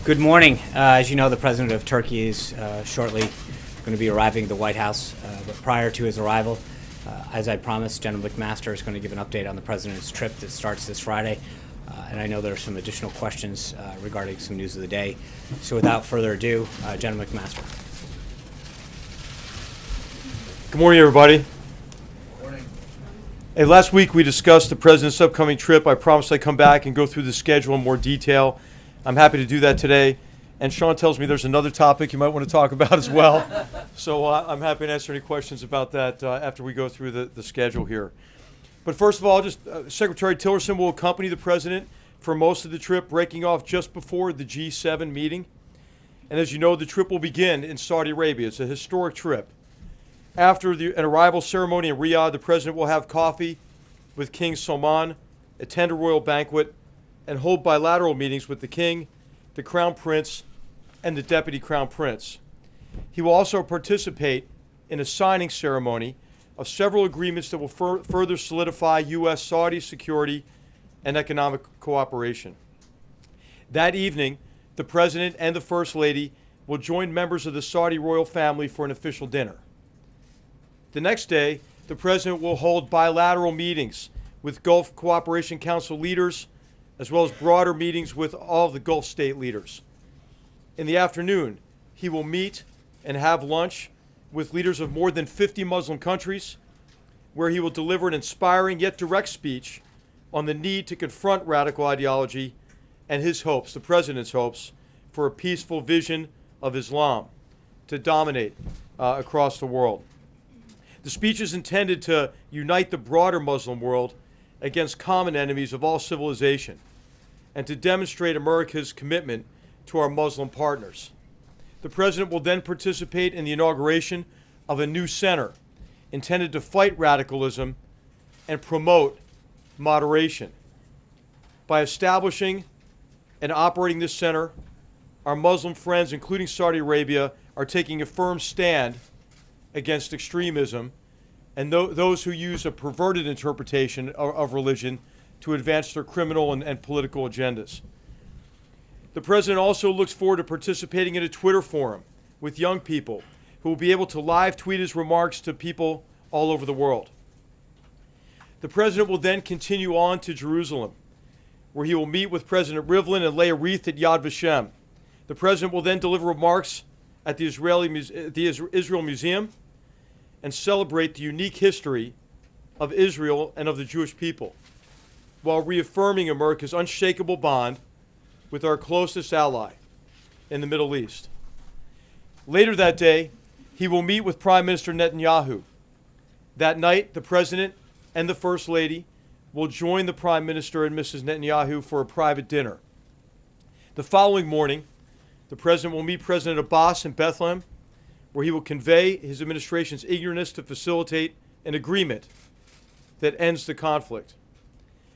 Good morning. As you know, the President of Turkey is shortly going to be arriving at the White House. But prior to his arrival, as I promised, General McMaster is going to give an update on the President's trip that starts this Friday. And I know there are some additional questions regarding some news of the day. So without further ado, General McMaster. Good morning, everybody. Hey, last week we discussed the President's upcoming trip. I promised I'd come back and go through the schedule in more detail. I'm happy to do that today. And Sean tells me there's another topic you might want to talk about as well. So I'm happy to answer any questions about that after we go through the schedule here. But first of all, Secretary Tillerson will accompany the President for most of the trip, breaking off just before the G7 meeting. And as you know, the trip will begin in Saudi Arabia. It's a historic trip. After an arrival ceremony in Riyadh, the President will have coffee with King Salman, attend a royal banquet, and hold bilateral meetings with the King, the Crown Prince, and the Deputy Crown Prince. He will also participate in a signing ceremony of several agreements that will further solidify U.S.-Saudi security and economic cooperation. That evening, the President and the First Lady will join members of the Saudi royal family for an official dinner. The next day, the President will hold bilateral meetings with Gulf Cooperation Council leaders, as well as broader meetings with all of the Gulf state leaders. In the afternoon, he will meet and have lunch with leaders of more than 50 Muslim countries, where he will deliver an inspiring yet direct speech on the need to confront radical ideology and his hopes, the President's hopes, for a peaceful vision of Islam to dominate across the world. The speech is intended to unite the broader Muslim world against common enemies of all civilization and to demonstrate America's commitment to our Muslim partners. The President will then participate in the inauguration of a new center intended to fight radicalism and promote moderation. By establishing and operating this center, our Muslim friends, including Saudi Arabia, are taking a firm stand against extremism and those who use a perverted interpretation of religion to advance their criminal and political agendas. The President also looks forward to participating in a Twitter forum with young people who will be able to live tweet his remarks to people all over the world. The President will then continue on to Jerusalem, where he will meet with President Rivlin and lay a wreath at Yad Vashem. The President will then deliver remarks at the Israel Museum and celebrate the unique history of Israel and of the Jewish people, while reaffirming America's unshakable bond with our closest ally in the Middle East. Later that day, he will meet with Prime Minister Netanyahu. That night, the President and the First Lady will join the Prime Minister and Mrs. Netanyahu for a private dinner. The following morning, the President will meet President Abbas in Bethlehem, where he will convey his administration's eagerness to facilitate an agreement that ends the conflict.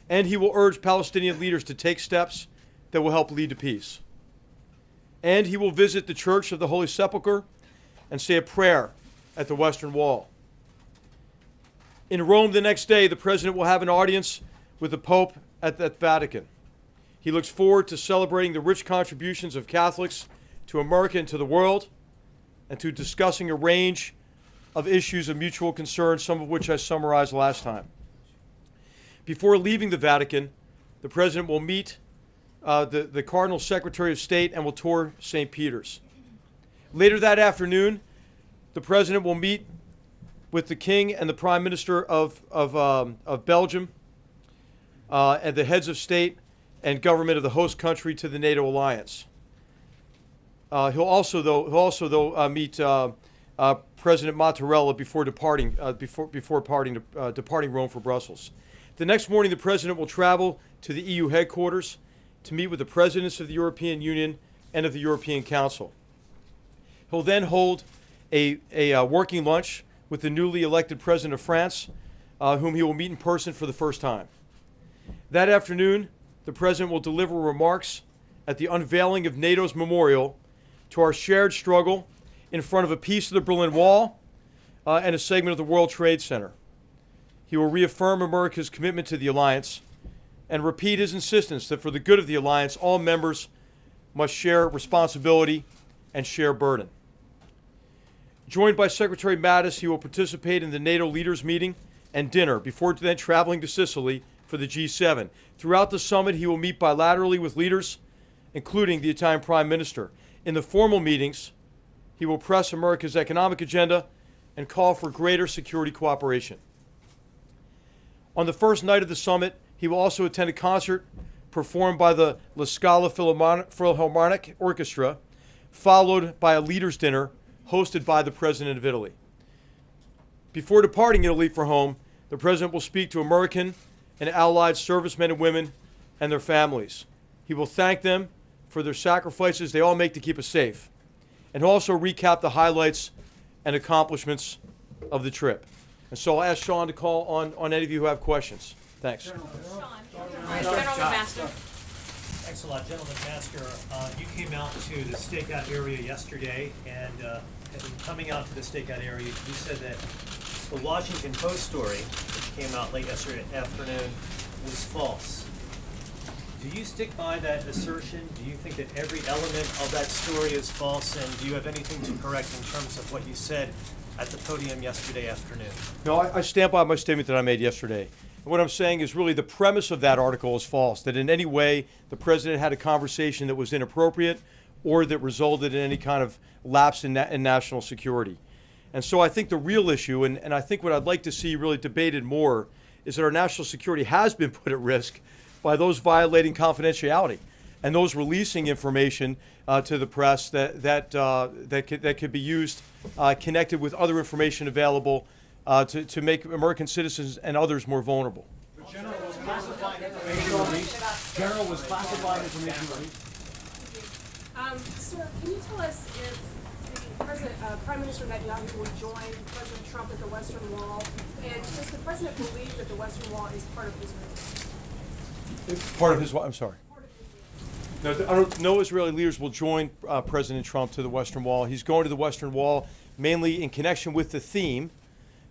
And he will urge Palestinian leaders to take steps that will help lead to peace. And he will visit the Church of the Holy Sepulchre and say a prayer at the Western Wall. In Rome the next day, the President will have an audience with the Pope at the Vatican. He looks forward to celebrating the rich contributions of Catholics to America and to the world, and to discussing a range of issues of mutual concern, some of which I summarized last time. Before leaving the Vatican, the President will meet the Cardinal Secretary of State and will tour St. Peter's. Later that afternoon, the President will meet with the King and the Prime Minister of Belgium and the heads of state and government of the host country to the NATO alliance. He'll also meet President Mattarella before departing Rome for Brussels. The next morning, the President will travel to the EU headquarters to meet with the presidents of the European Union and of the European Council. He'll then hold a working lunch with the newly elected President of France, whom he will meet in person for the first time. That afternoon, the President will deliver remarks at the unveiling of NATO's memorial to our shared struggle in front of a piece of the Berlin Wall and a segment of the World Trade Center. He will reaffirm America's commitment to the alliance and repeat his insistence that for the good of the alliance, all members must share responsibility and share burden. Joined by Secretary Mattis, he will participate in the NATO leaders meeting and dinner before then traveling to Sicily for the G7. Throughout the summit, he will meet bilaterally with leaders, including the Italian Prime Minister. In the formal meetings, he will press America's economic agenda and call for greater security cooperation. On the first night of the summit, he will also attend a concert performed by the La Scala Philharmonic Orchestra, followed by a leaders' dinner hosted by the President of Italy. Before departing Italy for home, the President will speak to American and Allied servicemen and women and their families. He will thank them for their sacrifices they all make to keep us safe, and also recap the highlights and accomplishments of the trip. And so I'll ask Sean to call on any of you who have questions. Thanks. General McMaster. Thanks a lot, General McMaster. You came out to the stakeout area yesterday, and coming out to the stakeout area, you said that the Washington Post story, which came out late yesterday afternoon, was false. Do you stick by that assertion? Do you think that every element of that story is false, and do you have anything to correct in terms of what you said at the podium yesterday afternoon? No, I stand by my statement that I made yesterday. And what I'm saying is really the premise of that article is false, that in any way the President had a conversation that was inappropriate or that resulted in any kind of lapse in national security. And so I think the real issue, and I think what I'd like to see really debated more, is that our national security has been put at risk by those violating confidentiality and those releasing information to the press that could be used connected with other information available to make American citizens and others more vulnerable. The General was classifying information released. General was classifying information released. Sir, can you tell us if the Prime Minister Netanyahu will join President Trump at the Western Wall? And does the President believe that the Western Wall is part of Israel? Part of his what? I'm sorry. No, no Israeli leaders will join President Trump to the Western Wall. He's going to the Western Wall mainly in connection with the theme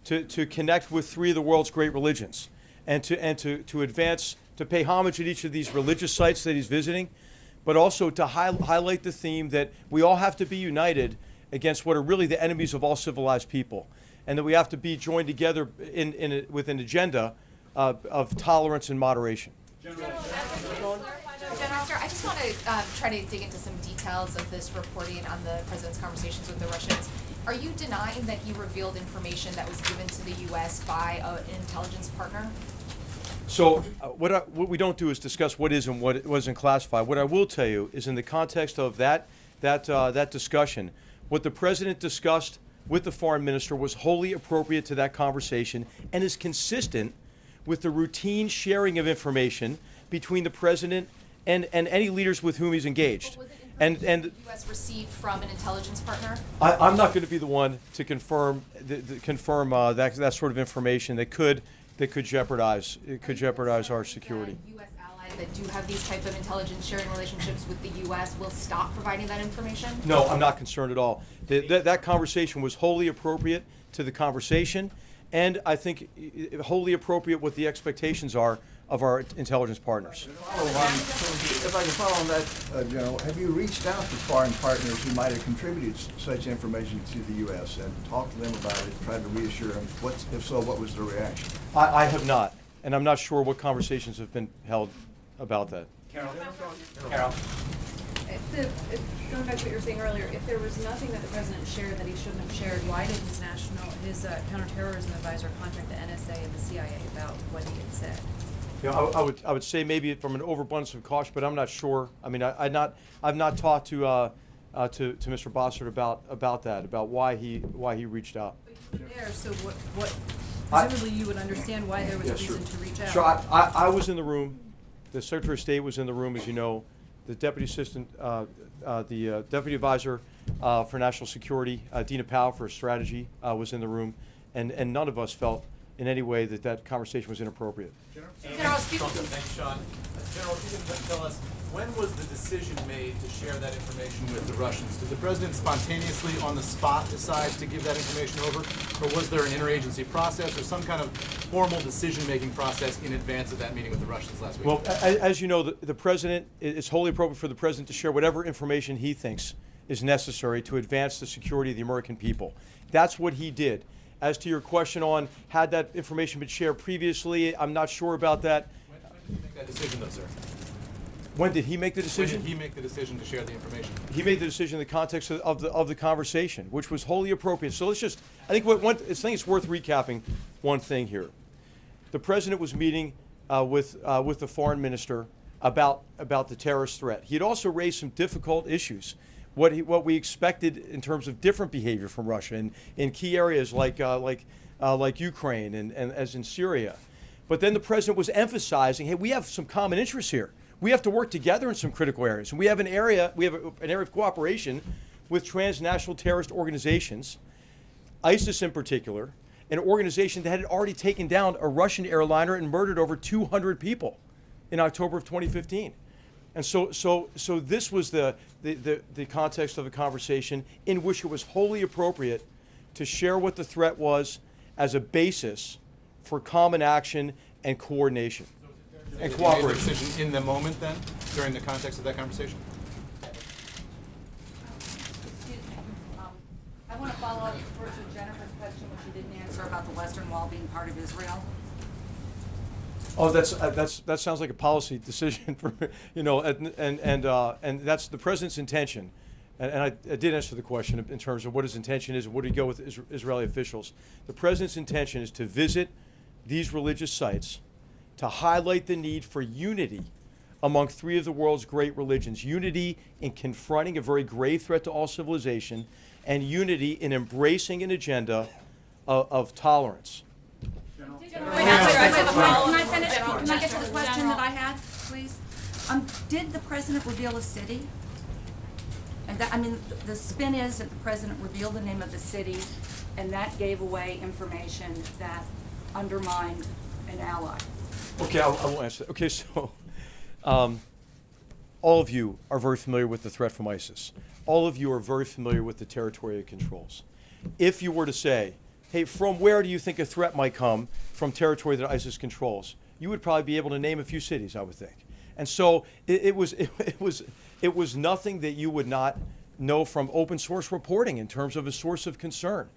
to connect with three of the world's great religions and to advance, to pay homage at each of these religious sites that he's visiting, but also to highlight the theme that we all have to be united against what are really the enemies of all civilized people, and that we have to be joined together with an agenda of tolerance and moderation. General, I just want to try to dig into some details of this reporting on the President's conversations with the Russians. Are you denying that he revealed information that was given to the U.S. by an intelligence partner? So what we don't do is discuss what is and what wasn't classified. What I will tell you is in the context of that discussion, what the President discussed with the Foreign Minister was wholly appropriate to that conversation and is consistent with the routine sharing of information between the President and any leaders with whom he's engaged. Was it information the U.S. received from an intelligence partner? I'm not going to be the one to confirm that sort of information that could jeopardize our security. U.S. allies that do have these type of intelligence sharing relationships with the U.S. will stop providing that information? No, I'm not concerned at all. That conversation was wholly appropriate to the conversation, and I think wholly appropriate what the expectations are of our intelligence partners. If I can follow on that, General, have you reached out to foreign partners who might have contributed such information to the U.S. and talked to them about it, tried to reassure them? If so, what was their reaction? I have not, and I'm not sure what conversations have been held about that. Carol. Going back to what you were saying earlier, if there was nothing that the President shared that he shouldn't have shared, why did his counterterrorism advisor contact the NSA and the CIA about what he had said? You know, I would say maybe from an overabundance of caution, but I'm not sure. I mean, I've not talked to Mr. Bossert about why he reached out. But you were there, so what presumably you would understand why there was a reason to reach out. Sure, I was in the room. The Secretary of State was in the room, as you know. The Deputy Assistant, the Deputy Advisor for National Security, Dina Powell for Strategy, was in the room, and none of us felt in any way that that conversation was inappropriate. General, speak- Thanks, Sean. General, if you can tell us, when was the decision made to share that information with the Russians? Did the president spontaneously, on the spot, decide to give that information over? Or was there an interagency process or some kind of formal decision-making process in advance of that meeting with the Russians last week? Well, as you know, the president, it's wholly appropriate for the president to share whatever information he thinks is necessary to advance the security of the American people. That's what he did. As to your question on had that information been shared previously, I'm not sure about that. When did he make that decision, though, sir? When did he make the When decision? did he make the decision to share the information? He made the decision in the context of the conversation, which was wholly appropriate. So let's just, I think it's worth recapping one thing here. The president was meeting with the foreign minister about the terrorist threat. He had also raised some difficult issues. What we expected in terms of different behavior from Russia in key areas like Ukraine and as in Syria. But then the president was emphasizing, hey, we have some common interests here. We have to work together in some critical areas. And we have an area of cooperation with transnational terrorist organizations, ISIS in particular, an organization that had already taken down a Russian airliner and murdered over 200 people in October of 2015. And so this was the context of the conversation in which it was wholly appropriate to share what the threat was as a basis for common action and coordination and Did you make the cooperation. decision in the moment, then, during the context of that conversation? Excuse me. I want to follow up first with Jennifer's question, which you didn't answer about the Western Wall being part of Israel. Oh, that sounds like a policy decision for and that's the president's intention. And I did answer the question in terms of what his intention is and where to go with Israeli officials. The president's intention is to visit these religious sites to highlight the need for unity among three of the world's great religions. Unity in confronting a very grave threat to all civilization, and unity in embracing an agenda of tolerance. Can I finish? Can I get to the question that I had, please? Did the president reveal a city? And that, I mean, the spin is that the president revealed the name of the city, and that gave away information that undermined an ally. Okay, I will answer that. Okay, so all of you are very familiar with the threat from ISIS. All of you are very familiar with the territory it controls. If you were to say, hey, from where do you think a threat might come from territory that ISIS controls? You would probably be able to name a few cities, I would think. And so it was nothing that you would not know from open source reporting in terms of a source of concern.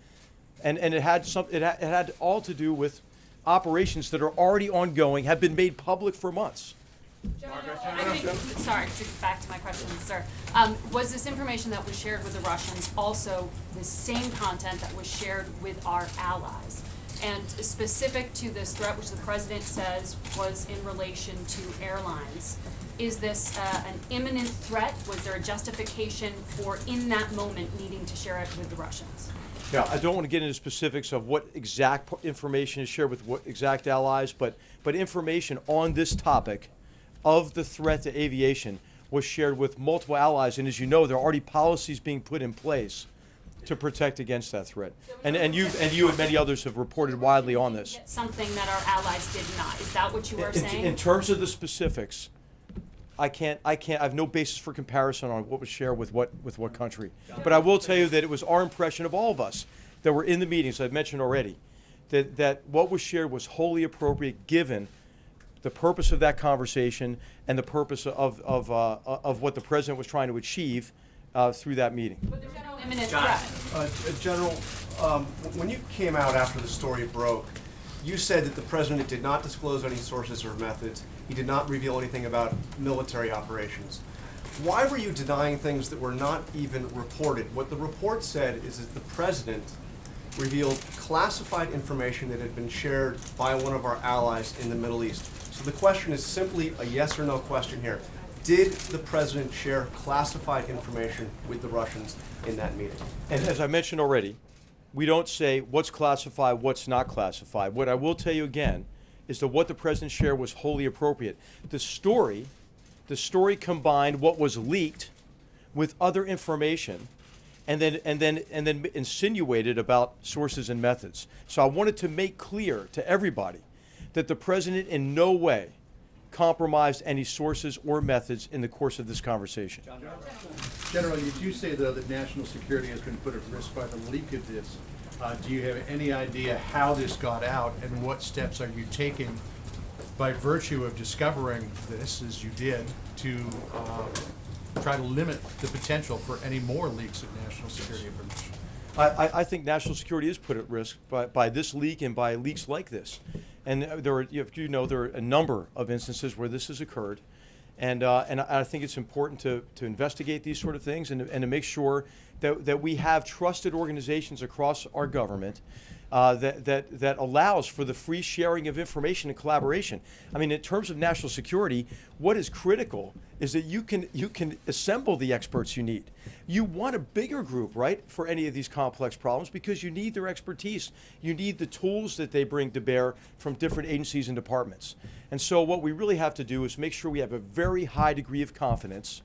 And it had all to do with operations that are already ongoing, have been made public for months. I think, sorry, to get back to my question, sir. Was this information that was shared with the Russians also the same content that was shared with our allies? And specific to this threat, which the president says was in relation to airlines, is this an imminent threat? Was there a justification for, in that moment, needing to share it with the Russians? Yeah, I don't want to get into specifics of what exact information is shared with what exact allies, but information on this topic of the threat to aviation was shared with multiple allies. And as you know, there are already policies being put in place to protect against that threat. And you and many others have reported widely on this. Something that our allies did not. Is that what you were saying? In terms of the specifics, I have no basis for comparison on what was shared with what country. But I will tell you that it was our impression of all of us that were in the meetings, I've mentioned already, that what was shared was wholly appropriate given the purpose of that conversation and the purpose of what the president was trying to achieve through that meeting. But there's no imminent threat. General, when you came out after the story broke, you said that the president did not disclose any sources or methods. He did not reveal anything about military operations. Why were you denying things that were not even reported? What the report said is that the president revealed classified information that had been shared by one of our allies in the Middle East. So the question is simply a yes or no question here. Did the president share classified information with the Russians in that meeting? And as I mentioned already, we don't say what's classified, what's not classified. What I will tell you again is that what the president shared was wholly appropriate. The story combined what was leaked with other information and then insinuated about sources and methods. So I wanted to make clear to everybody that the president in no way compromised any sources or methods in the course of this conversation. General, you do say, though, that national security has been put at risk by the leak of this. Do you have any idea how this got out, and what steps are you taking by virtue of discovering this, as you did, to try to limit the potential for any more leaks of national security information? I think national security is put at risk by this leak and by leaks like this. And there are a number of instances where this has occurred. And I think it's important to investigate these sort of things and to make sure that we have trusted organizations across our government that allows for the free sharing of information and collaboration. I mean, in terms of national security, what is critical is that you can assemble the experts you need. You want a bigger group, right, for any of these complex problems, because you need their expertise. You need the tools that they bring to bear from different agencies and departments. And so what we really have to do is make sure we have a very high degree of confidence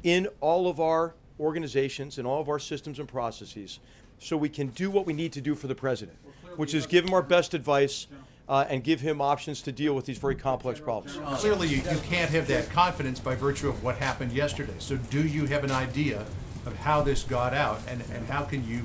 in all of our organizations and all of our systems and processes, so we can do what we need to do for the president, which is give him our best advice and give him options to deal with these very complex problems. Clearly, you can't have that confidence by virtue of what happened yesterday. So do you have an idea of how this got out, and how can you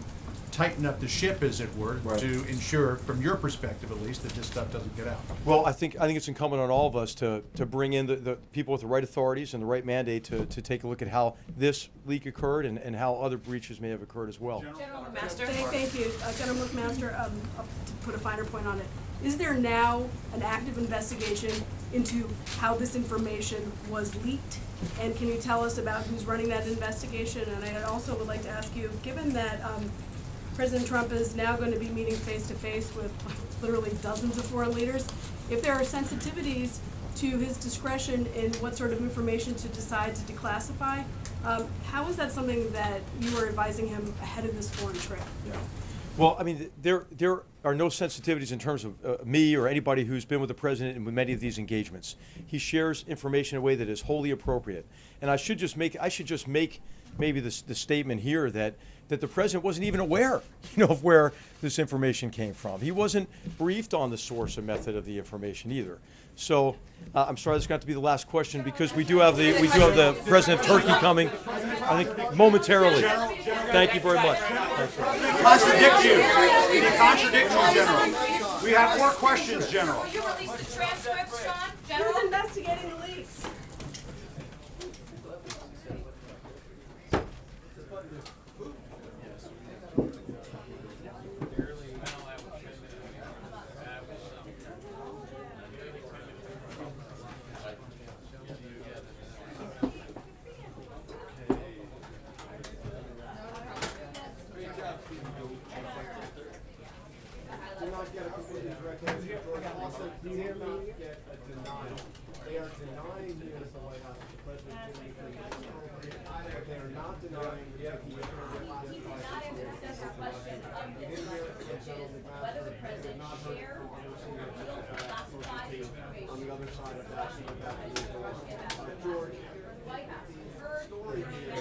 tighten up the ship, as it were, to ensure, from your perspective at least, that this stuff doesn't get out? Well, I think it's incumbent on all of us to bring in the people with the right authorities and the right mandate to take a look at how this leak occurred and how other breaches may have occurred as well. General McMaster. Thank you. General McMaster, to put a finer point on it, is there now an active investigation into how this information was leaked? And can you tell us about who's running that investigation? And I also would like to ask you, given that President Trump is now going to be meeting face-to-face with literally dozens of foreign leaders, if there are sensitivities to his discretion in what sort of information to decide to declassify, how is that something that you are advising him ahead of this foreign trip? Yeah. Well, I mean, there are no sensitivities in terms of me or anybody who's been with the president in many of these engagements. He shares information in a way that is wholly appropriate. And I should just make maybe the statement here that the president wasn't even aware, of where this information came from. He wasn't briefed on the source or method of the information either. So I'm sorry, this got to be the last question, because we do have the president of Turkey coming, I think momentarily. Thank you very much. Contradict you. He contradicts you, General. We have more questions, General. Will you release the transcripts, Sean? Who's investigating the leaks? They are denying you as the White House, the president, but they are not denying whether the president shared on the other side of that. George, White House heard